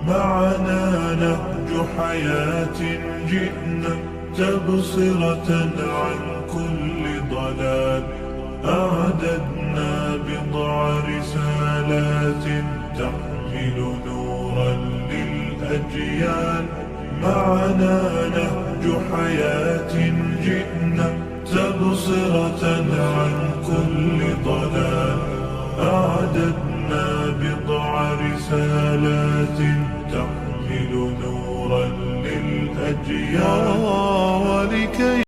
معنا نهج حياة جئنا تبصرة عن كل ضلال. أعددنا بضع رسالات تحمل نورا للأجيال. معنا نهج حياة جئنا تبصرة عن كل ضلال. أعددنا بضع رسالات تحمل نورا للأجيال.